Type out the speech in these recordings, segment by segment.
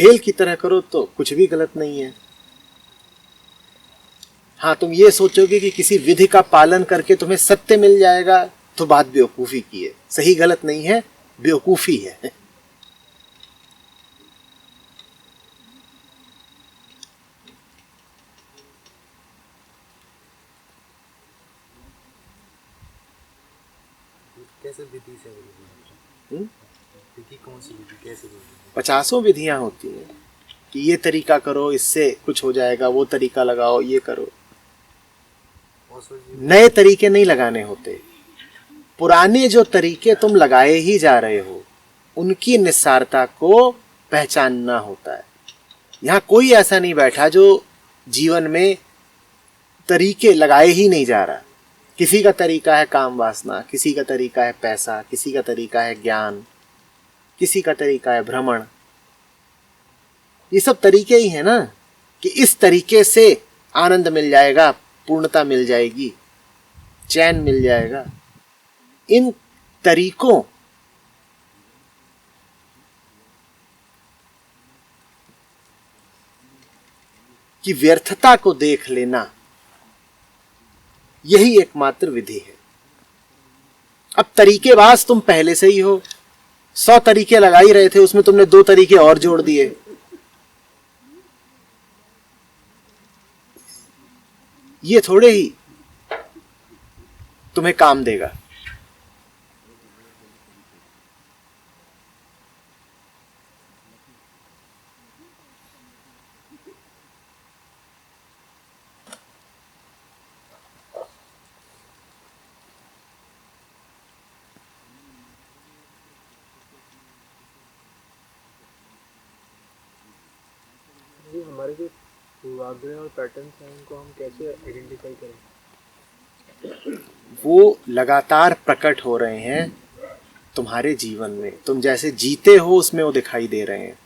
खेल की तरह करो तो कुछ भी गलत नहीं है। हाँ, तुम ये सोचोगे कि किसी विधि का पालन करके तुम्हें सत्य मिल जाएगा, तो बात बेवकूफी की है। सही गलत नहीं है, बेवकूफी है। कैसे विधि से विधि कौन सी विधि, कैसे विधि? 50 विधियां होती हैं कि ये तरीका करो इससे कुछ हो जाएगा, वो तरीका लगाओ, ये करो। नए तरीके नहीं लगाने होते। पुराने जो तरीके तुम लगाए ही जा रहे हो, उनकी निस्सारता को पहचानना होता है। यहां कोई ऐसा नहीं बैठा जो जीवन में तरीके लगाए ही नहीं जा रहा। किसी का तरीका है काम वासना, किसी का तरीका है पैसा, किसी का तरीका है ज्ञान, किसी का तरीका है भ्रमण। ये सब तरीके ही है ना, कि इस तरीके से आनंद मिल जाएगा, पूर्णता मिल जाएगी, चैन मिल जाएगा। इन तरीकों की व्यर्थता को देख लेना, यही एकमात्र विधि है। अब तरीकेबाज तुम पहले से ही हो। 100 तरीके लगा ही रहे थे, उसमें तुमने 2 तरीके और जोड़ दिए। ये थोड़े ही तुम्हें काम देगा। हमारे जो पूर्वाग्रह और पैटर्न्स हैं, उनको हम कैसे आइडेंटिफाई करें? वो लगातार प्रकट हो रहे हैं तुम्हारे जीवन में। तुम जैसे जीते हो उसमें वो दिखाई दे रहे हैं।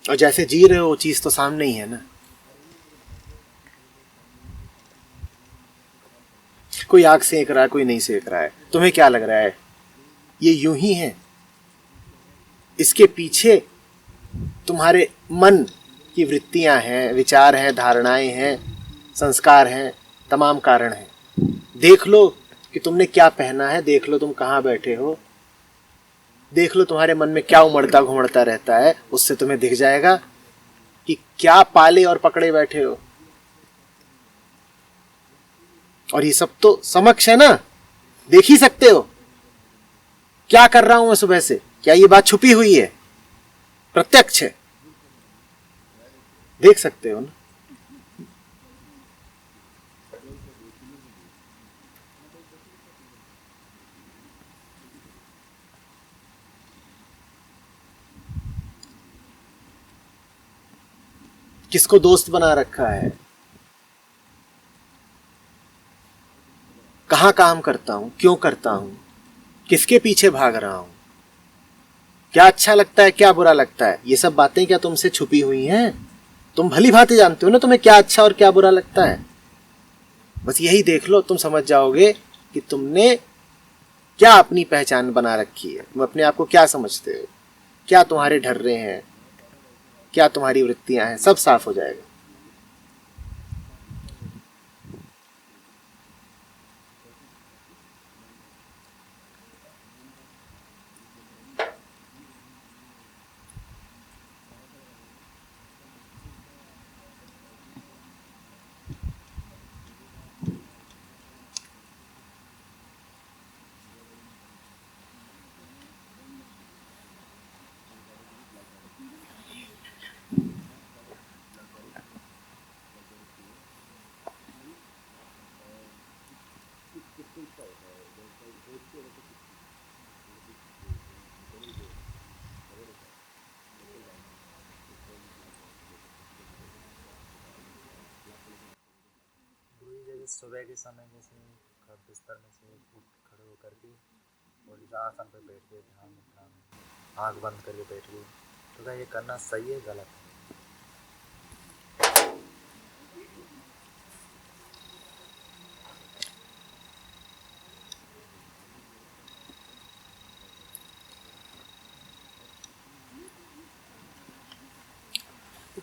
और जैसे जी रहे हो वो चीज तो सामने ही है ना। कोई आग सेक रहा है, कोई नहीं सेक रहा है, तुम्हें क्या लग रहा है ये यूं ही है? इसके पीछे तुम्हारे मन की वृत्तियां हैं, विचार हैं, धारणाएं हैं, संस्कार हैं, तमाम कारण हैं। देख लो कि तुमने क्या पहना है, देख लो तुम कहां बैठे हो, देख लो तुम्हारे मन में क्या उमड़ता घुमड़ता रहता है। उससे तुम्हें दिख जाएगा कि क्या पाले और पकड़े बैठे हो। और ये सब तो समक्ष है ना, देख ही सकते हो। क्या कर रहा हूं मैं सुबह से, क्या ये बात छुपी हुई है? प्रत्यक्ष है, देख सकते हो ना। किसको दोस्त बना रखा है, कहां काम करता हूं, क्यों करता हूं, किसके पीछे भाग रहा हूं, क्या अच्छा लगता है, क्या बुरा लगता है, ये सब बातें क्या तुमसे छुपी हुई हैं? तुम भली भांति जानते हो ना तुम्हें क्या अच्छा और क्या बुरा लगता है। बस यही देख लो, तुम समझ जाओगे कि तुमने क्या अपनी पहचान बना रखी है। तुम अपने आप को क्या समझते हो, क्या तुम्हारे ढर्रे हैं, क्या तुम्हारी वृत्तियां हैं, सब साफ हो जाएगा। सुबह के समय जैसे बिस्तर में से उठ खड़े होकर के और इस आसन पर बैठ के ध्यान मुद्रा में आँख बंद करके बैठ गए, तो क्या ये करना सही है गलत है?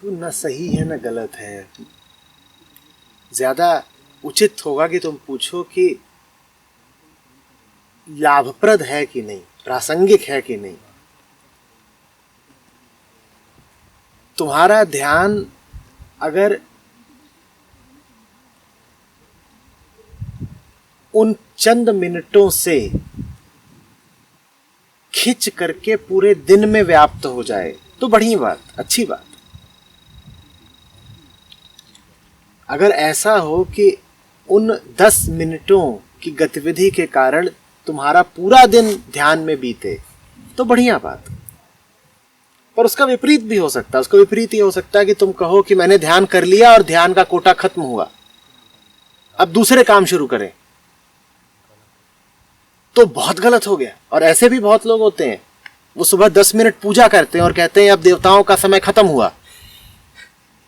देखो, ना सही है ना गलत है। ज्यादा उचित होगा कि तुम पूछो कि लाभप्रद है कि नहीं, प्रासंगिक है कि नहीं। तुम्हारा ध्यान अगर उन चंद मिनटों से खिंच करके पूरे दिन में व्याप्त हो जाए तो बढ़िया बात, अच्छी बात। अगर ऐसा हो कि उन 10 मिनटों की गतिविधि के कारण तुम्हारा पूरा दिन ध्यान में बीते तो बढ़िया बात। पर उसका विपरीत भी हो सकता है। उसका विपरीत ये हो सकता है कि तुम कहो कि मैंने ध्यान कर लिया और ध्यान का कोटा खत्म हुआ, अब दूसरे काम शुरू करें, तो बहुत गलत हो गया। और ऐसे भी बहुत लोग होते हैं, वो सुबह 10 मिनट पूजा करते हैं और कहते हैं अब देवताओं का समय खत्म हुआ,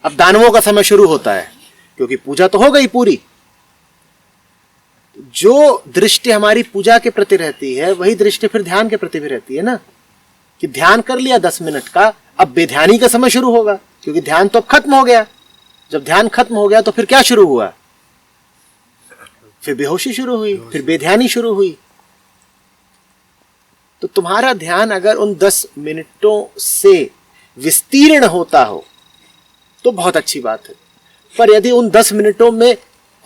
अब दानवों का समय शुरू होता है, क्योंकि पूजा तो हो गई पूरी। जो दृष्टि हमारी पूजा के प्रति रहती है वही दृष्टि फिर ध्यान के प्रति भी रहती है ना, कि ध्यान कर लिया 10 मिनट का, अब बेध्यानी का समय शुरू होगा, क्योंकि ध्यान तो अब खत्म हो गया। जब ध्यान खत्म हो गया तो फिर क्या शुरू हुआ? फिर बेहोशी शुरू हुई, फिर बेध्यानी शुरू हुई। तो तुम्हारा ध्यान अगर उन 10 मिनटों से विस्तीर्ण होता हो तो बहुत अच्छी बात है। पर यदि उन 10 मिनटों में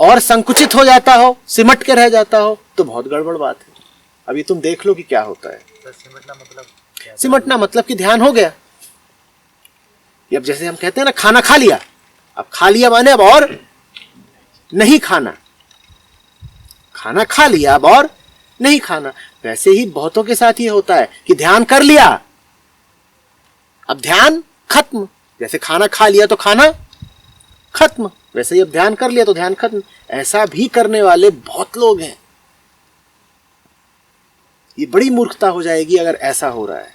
और संकुचित हो जाता हो, सिमट के रह जाता हो, तो बहुत गड़बड़ बात है। अभी तुम देख लो कि क्या होता है। तो सिमटना मतलब क्या? सिमटना मतलब कि ध्यान हो गया। अब जैसे हम कहते हैं ना, खाना खा लिया, अब खा लिया माने अब और नहीं खाना, खाना खा लिया अब और नहीं खाना। वैसे ही बहुतों के साथ ये होता है कि ध्यान कर लिया, अब ध्यान खत्म। जैसे खाना खा लिया तो खाना खत्म, वैसे ही अब ध्यान कर लिया तो ध्यान खत्म। ऐसा भी करने वाले बहुत लोग हैं। ये बड़ी मूर्खता हो जाएगी अगर ऐसा हो रहा है।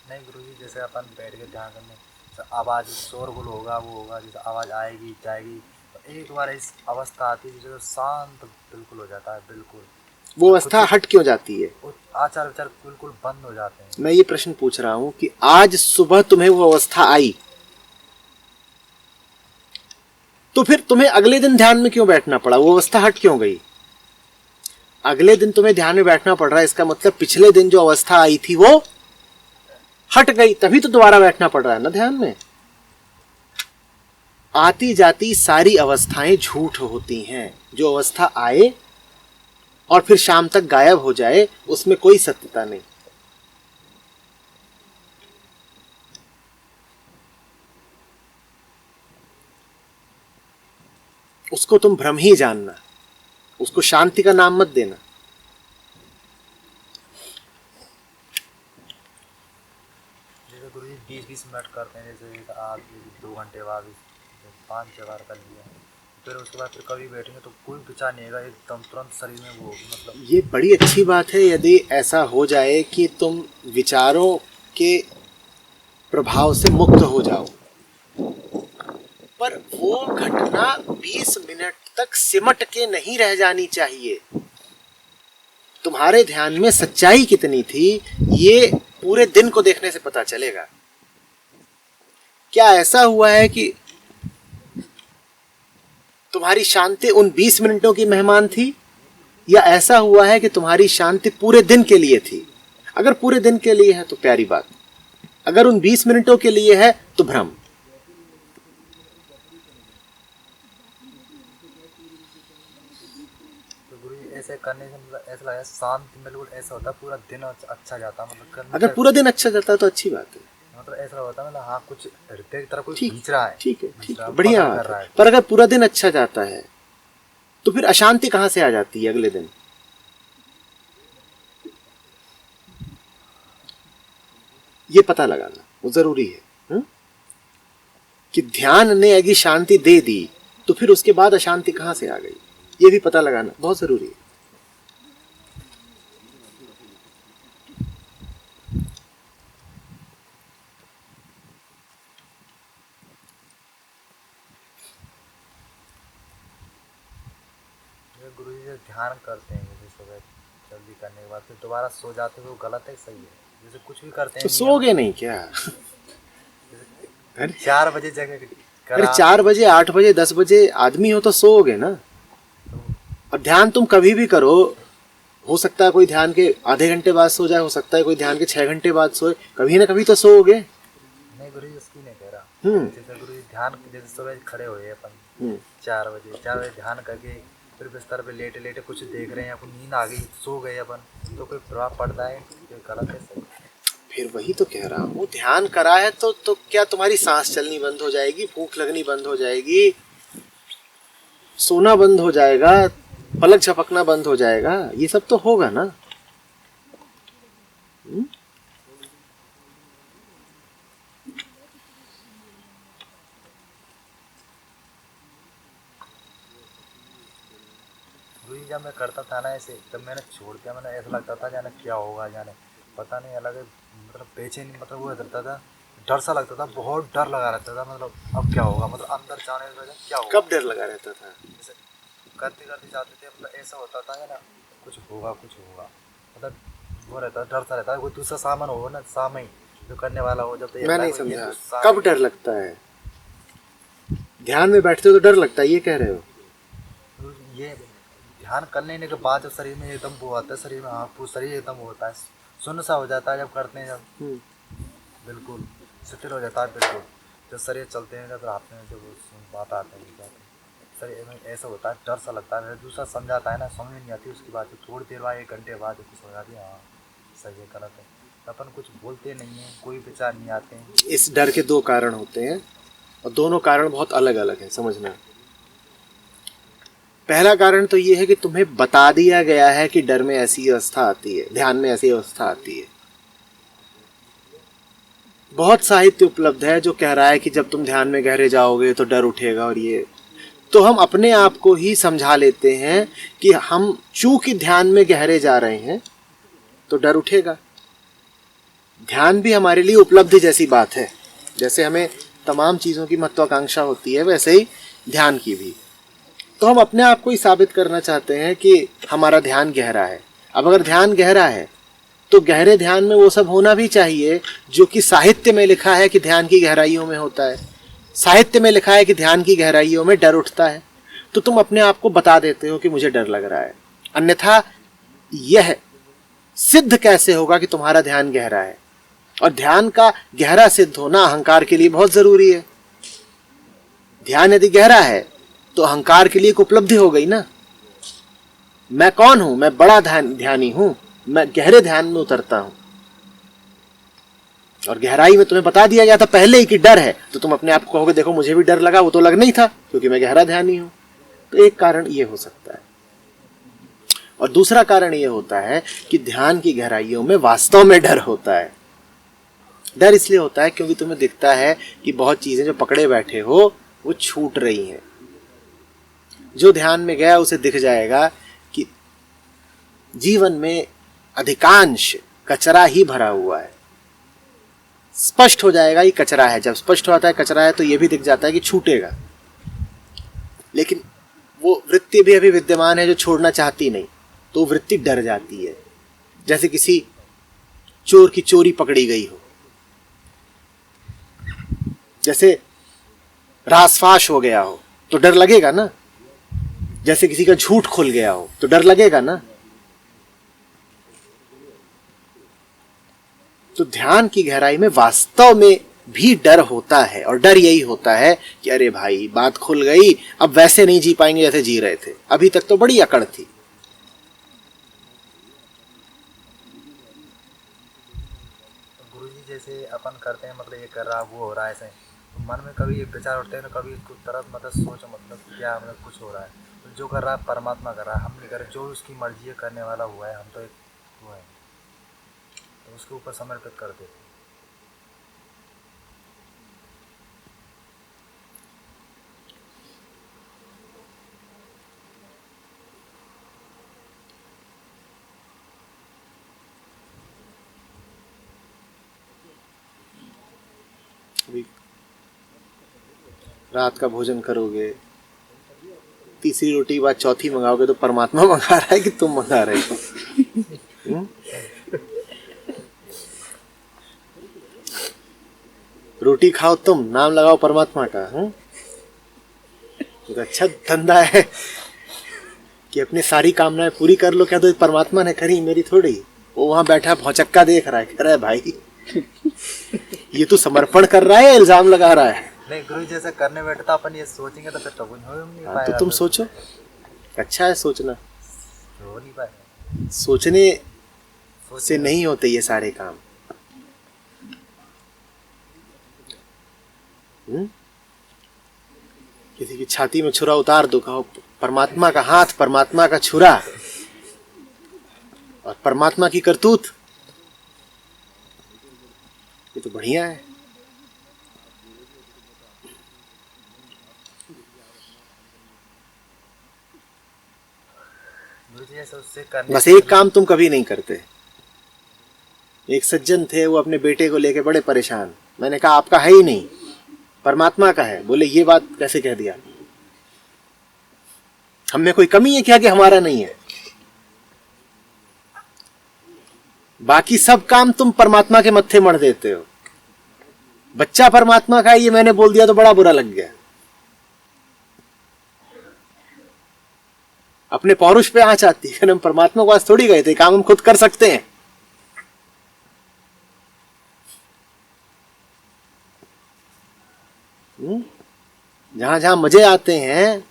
नहीं गुरुजी, जैसे अपन बैठ के ध्यान करने, आवाज शोरगुल होगा, वो होगा, जैसे आवाज आएगी जाएगी, तो एक बार इस अवस्था आती है जो शांत बिल्कुल हो जाता है, बिल्कुल वो अवस्था हट क्यों जाती है? आचार विचार बिल्कुल बंद हो जाते हैं। मैं ये प्रश्न पूछ रहा हूं कि आज सुबह तुम्हें वो अवस्था आई, तो फिर तुम्हें अगले दिन ध्यान में क्यों बैठना पड़ा? वो अवस्था हट क्यों गई? अगले दिन तुम्हें ध्यान में बैठना पड़ रहा है, इसका मतलब पिछले दिन जो अवस्था आई थी वो हट गई, तभी तो दोबारा बैठना पड़ रहा है ना ध्यान में। आती जाती सारी अवस्थाएं झूठ होती हैं। जो अवस्था आए और फिर शाम तक गायब हो जाए, उसमें कोई सत्यता नहीं। उसको तुम भ्रम ही जानना, उसको शांति का नाम मत देना। जैसे गुरुजी 20-20 मिनट करते हैं, जैसे आप 2 घंटे बाद 5-6 बार कर लिया, फिर उसके बाद फिर कभी बैठेंगे तो कोई विचार नहीं आएगा, एकदम तुरंत शरीर में वो मतलब। ये बड़ी अच्छी बात है यदि ऐसा हो जाए कि तुम विचारों के प्रभाव से मुक्त हो जाओ, पर वो घटना 20 मिनट तक सिमट के नहीं रह जानी चाहिए। तुम्हारे ध्यान में सच्चाई कितनी थी ये पूरे दिन को देखने से पता चलेगा। क्या ऐसा हुआ है कि तुम्हारी शांति उन 20 मिनटों की मेहमान थी, या ऐसा हुआ है कि तुम्हारी शांति पूरे दिन के लिए थी? अगर पूरे दिन के लिए है तो प्यारी बात, अगर उन 20 मिनटों के लिए है तो भ्रम। तो गुरुजी ऐसे करने से मतलब ऐसा लगा शांति बिल्कुल ऐसा होता है, पूरा दिन अच्छा जाता है, मतलब करने अगर पूरा दिन अच्छा जाता है तो अच्छी बात है। मतलब ऐसा होता है, मतलब हाँ कुछ हृदय की तरफ कोई ठीक, खींच रहा है, ठीक है, खींच ठीक रहा है, है, बढ़िया पकड़ बात कर रहा है। है। पर अगर पूरा दिन अच्छा जाता है तो फिर अशांति कहां से आ जाती है अगले दिन? ये पता लगाना वो जरूरी है। कि ध्यान ने अगर शांति दे दी तो फिर उसके बाद अशांति कहां से आ गई, ये भी पता लगाना बहुत जरूरी है। जैसे गुरुजी जैसे ध्यान करते हैं, जैसे सुबह जल्दी करने के बाद फिर दोबारा सो जाते हैं, तो वो गलत है सही है? जैसे कुछ भी करते तो हैं नियम, सोगे नहीं क्या? जैसे अरे 4 बजे जगह अरे करा 4 बजे 8 बजे 10 बजे आदमी हो तो सोओगे ना। और ध्यान तुम कभी भी करो, हो सकता है कोई ध्यान के आधे घंटे बाद सो जाए, हो सकता है कोई ध्यान के 6 घंटे बाद सोए, कभी ना कभी तो सोओगे। नहीं गुरु जी उसकी नहीं कह रहा। हम्म जैसे गुरु जी ध्यान जैसे सुबह खड़े हुए अपन हम्म 4 बजे ध्यान करके फिर बिस्तर पे लेटे लेटे कुछ देख रहे हैं, अपन नींद आ गई सो गए अपन, तो कोई प्रभाव पड़ता है? ये गलत है सर। फिर वही तो कह रहा हूँ, ध्यान करा है तो क्या तुम्हारी सांस चलनी बंद हो जाएगी, भूख लगनी बंद हो जाएगी, सोना बंद हो जाएगा, पलक झपकना बंद हो जाएगा? ये सब तो होगा ना। हम्म? गुरु जी जब मैं करता था ना ऐसे, तब मैंने छोड़ दिया। मैंने ऐसा लगता था जाने क्या होगा, जाने पता नहीं अलग मतलब बेचैनी, मतलब वो रहता था, डर सा लगता था, बहुत डर लगा रहता था। मतलब अब क्या होगा, मतलब अंदर जाने के बाद क्या होगा। कब डर लगा रहता था? जैसे करते करते जाते थे, मतलब ऐसा होता था ना कुछ होगा कुछ होगा, मतलब वो रहता डर सा रहता है। कोई दूसरा सामान हो ना, सामने ही जो करने वाला हो, जब मैं नहीं समझा, कब डर लगता है? ध्यान में बैठते हो तो डर लगता है, ये कह रहे हो? तो ये ध्यान कर लेने के बाद जब शरीर में एकदम वो आता है, शरीर में हाँ पूरा शरीर एकदम वो होता है, सुन्न सा हो जाता है जब करते हैं, जब बिल्कुल शिथिल हो जाता है बिल्कुल। जब शरीर चलते हैं, जब हाथ में जब बात आते हैं, शरीर में ऐसा होता है, डर सा लगता है। दूसरा समझाता है ना, समझ नहीं आती उसकी बात, थोड़ी देर बाद 1 घंटे बाद कुछ हो जाती है, हाँ सही है गलत है, अपन कुछ बोलते नहीं हैं, कोई विचार नहीं आते हैं। इस डर के 2 कारण होते हैं और दोनों कारण बहुत अलग अलग हैं, समझना। पहला कारण तो ये है कि तुम्हें बता दिया गया है कि डर में ऐसी अवस्था आती है, ध्यान में ऐसी अवस्था आती है। बहुत साहित्य उपलब्ध है जो कह रहा है कि जब तुम ध्यान में गहरे जाओगे तो डर उठेगा, और ये तो हम अपने आप को ही समझा लेते हैं कि हम चूंकि ध्यान में गहरे जा रहे हैं तो डर उठेगा। ध्यान भी हमारे लिए उपलब्धि जैसी बात है। जैसे हमें तमाम चीज़ों की महत्वाकांक्षा होती है, वैसे ही ध्यान की भी। तो हम अपने आप को ही साबित करना चाहते हैं कि हमारा ध्यान गहरा है। अब अगर ध्यान गहरा है तो गहरे ध्यान में वो सब होना भी चाहिए जो कि साहित्य में लिखा है कि ध्यान की गहराइयों में होता है। साहित्य में लिखा है कि ध्यान की गहराइयों में डर उठता है, तो तुम अपने आप को बता देते हो कि मुझे डर लग रहा है। अन्यथा यह सिद्ध कैसे होगा कि तुम्हारा ध्यान गहरा है? और ध्यान का गहरा सिद्ध होना अहंकार के लिए बहुत जरूरी है। ध्यान यदि गहरा है तो अहंकार के लिए एक उपलब्धि हो गई ना। मैं कौन हूं? मैं बड़ा ध्यानी हूं, मैं गहरे ध्यान में उतरता हूं। और गहराई में तुम्हें बता दिया गया था पहले ही कि डर है, तो तुम अपने आप को कहोगे देखो मुझे भी डर लगा, वो तो लगना ही था क्योंकि मैं गहरा ध्यानी हूं। तो एक कारण ये हो सकता है। और दूसरा कारण ये होता है कि ध्यान की गहराइयों में वास्तव में डर होता है। डर इसलिए होता है क्योंकि तुम्हें दिखता है कि बहुत चीजें जो पकड़े बैठे हो वो छूट रही हैं। जो ध्यान में गया उसे दिख जाएगा कि जीवन में अधिकांश कचरा ही भरा हुआ है। स्पष्ट हो जाएगा ये कचरा है। जब स्पष्ट होता है कचरा है तो ये भी दिख जाता है कि छूटेगा। लेकिन वो वृत्ति भी अभी विद्यमान है जो छोड़ना चाहती नहीं, तो वृत्ति डर जाती है। जैसे किसी चोर की चोरी पकड़ी गई हो, जैसे रासफाश हो गया हो तो डर लगेगा ना। जैसे किसी का झूठ खुल गया हो तो डर लगेगा ना। तो ध्यान की गहराई में वास्तव में भी डर होता है, और डर यही होता है कि अरे भाई बात खुल गई, अब वैसे नहीं जी पाएंगे जैसे जी रहे थे, अभी तक तो बड़ी अकड़ थी। गुरुजी जैसे अपन करते हैं, मतलब ये कर रहा वो हो रहा है ऐसे, तो मन में कभी एक विचार उठते हैं ना, कभी इसको तरह मतलब सोचो मतलब क्या मतलब कुछ हो रहा है, तो जो कर रहा है परमात्मा कर रहा है, हम नहीं कर रहे। जो उसकी मर्जी है करने वाला हुआ है, हम तो एक वो है, तो उसके ऊपर समर्पित कर देते हैं। अभी रात का भोजन करोगे, तीसरी रोटी के बाद चौथी मंगाओगे तो परमात्मा मंगा रहा है कि तुम मंगा रहे हो? रोटी खाओ तुम, नाम लगाओ परमात्मा का। तो अच्छा धंधा है कि अपनी सारी कामनाएं पूरी कर लो। क्या तो परमात्मा ने करी, मेरी थोड़ी। वो वहां बैठा भौचक्का देख रहा है, कह रहा है भाई ये तो समर्पण कर रहा है, इल्जाम लगा रहा है। नहीं गुरु जी, जैसे करने बैठता अपन ये सोचेंगे तो फिर तो कुछ हो नहीं हाँ, पाएगा। तो तुम फिर सोचो, अच्छा है सोचना। हो नहीं पाएगा। सोचने से सोचेंगे नहीं होते ये सारे काम। किसी की छाती में छुरा उतार दो, कहो परमात्मा का हाथ, परमात्मा का छुरा और परमात्मा की करतूत, ये तो बढ़िया है। गुरु जी, जैसे उससे करने बस से एक काम तुम कभी नहीं करते। एक सज्जन थे, वो अपने बेटे को लेके बड़े परेशान। मैंने कहा आपका है ही नहीं, परमात्मा का है। बोले ये बात कैसे कह दिया, हम में कोई कमी है क्या कि हमारा नहीं है? बाकी सब काम तुम परमात्मा के मत्थे मढ़ देते हो। बच्चा परमात्मा का है ये मैंने बोल दिया तो बड़ा बुरा लग गया। अपने पौरुष पे आंच आती है। हम परमात्मा के पास थोड़ी गए थे, काम हम खुद कर सकते हैं। जहां जहां मजे आते हैं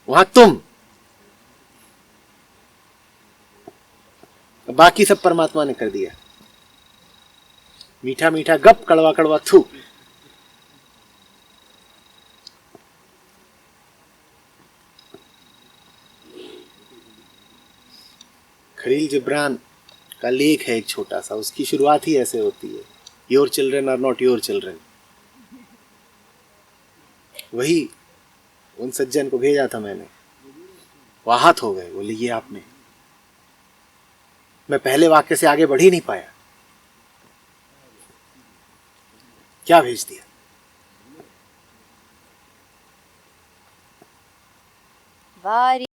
वहां तुम, बाकी सब परमात्मा ने कर दिया। मीठा मीठा गप, कड़वा कड़वा थू। खलील जिब्रान का लेख है एक छोटा सा, उसकी शुरुआत ही ऐसे होती है, your children are not your children. वही उन सज्जन को भेजा था मैंने, वो आहत हो गए। बोले ये आपने, मैं पहले वाक्य से आगे बढ़ ही नहीं पाया, क्या भेज दिया। वारी